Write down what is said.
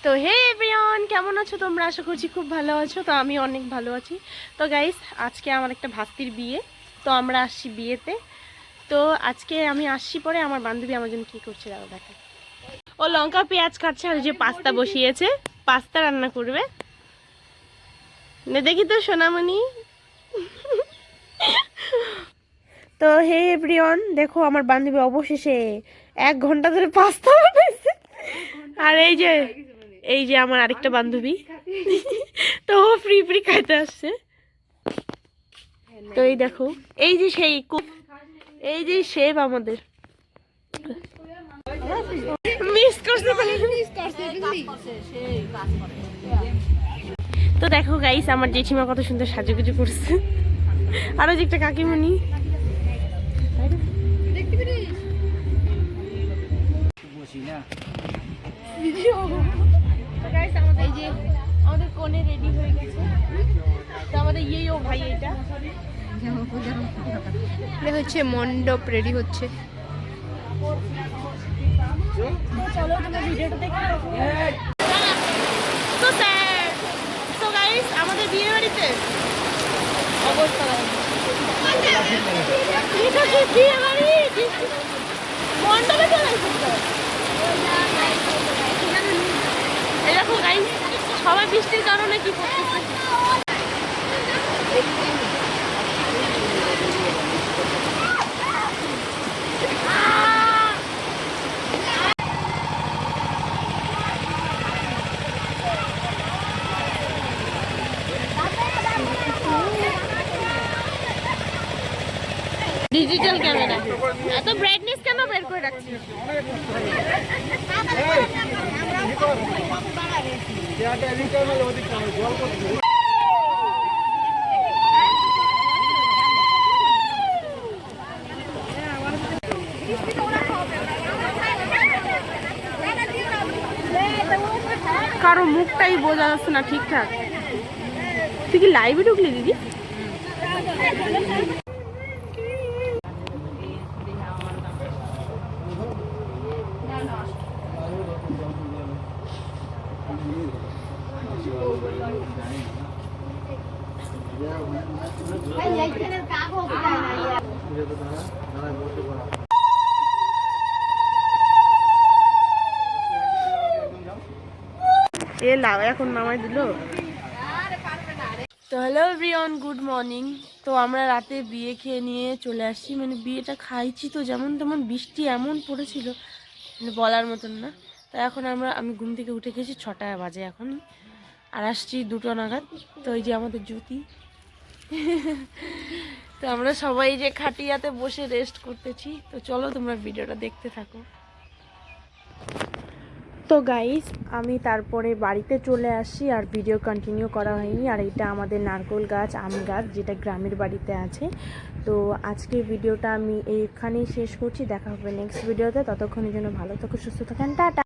তো হে এভরিওয়ান, কেমন আছো তোমরা? আশা করছি খুব ভালো আছো। তো আমি অনেক ভালো আছি। তো গাইস, আজকে আমার একটা ভাস্তির বিয়ে, তো আমরা আসছি বিয়েতে। তো আজকে আমি আসছি, পরে আমার বান্ধবী আমার জন্য কি করছে দাদা দেখে। ও লঙ্কা পেঁয়াজ কাটছে, আর যে পাস্তা বসিয়েছে, পাস্তা রান্না করবে। দেখি তো সোনামণি। তো হে এভরিওয়ান, দেখো আমার বান্ধবী অবশেষে 1 ঘন্টা ধরে পাস্তা বানাইছে। আর এই যে আমার আরেকটা বান্ধবী, তো ও ফ্রি ফ্রি খাইতে আসছে। তো এই দেখো, এই যে সেই কুক, এই যে শেফ আমাদের মিস করছে। তো দেখো গাইস, আমার জেঠিমা কত সুন্দর সাজুগুজু করছে। আরো যে একটা কাকিমণি। আমাদের কোণে রেডি হয়ে গেছে। তো আমাদের ও ভাই, এটা হচ্ছে মণ্ডপ রেডি হচ্ছে। চলো তোমরা ভিডিওটা দেখতে থাকো। তো স্যার, তো গাইস, আমাদের বিয়ে বাড়িতে অবস্থা এটা কি বিয়ে বাড়ি? মণ্ডপে চলে এসেছে। এই দেখো গাইস, সবাই বৃষ্টির কারণে কি করতেছে। ডিজিটাল ক্যামেরা, এত ব্রাইটনেস কেন বের করে রাখছিস? কারো মুখটাই বোঝা যাচ্ছে না ঠিকঠাক। তুই কি লাইভে ঢুকলি দিদি? এখন নামাই দিল। তো হ্যালো এভরিওয়ান, গুড মর্নিং। তো আমরা রাতে বিয়ে খেয়ে নিয়ে চলে আসছি, মানে বিয়েটা খাইছি। তো যেমন তেমন বৃষ্টি এমন পড়েছিল, মানে বলার মতন না। তো এখন আমি ঘুম থেকে উঠে গেছি, 6টা বাজে এখন, আর আসছি 2টো নাগাদ। তো এই যে আমাদের জ্যোতি। তো আমরা সবাই যে খাটিয়াতে বসে রেস্ট করতেছি। তো চলো তোমরা ভিডিওটা দেখতে থাকো। তো গাইস, আমি তারপরে বাড়িতে চলে আসি, আর ভিডিও কন্টিনিউ করা হয়নি। আর এটা আমাদের নারকেল গাছ, আম গাছ, যেটা গ্রামের বাড়িতে আছে। তো আজকের ভিডিওটা আমি এইখানেই শেষ করছি। দেখা হবে নেক্সট ভিডিওতে। ততক্ষণের জন্য ভালো থাকো, সুস্থ থাকেন, টাটা।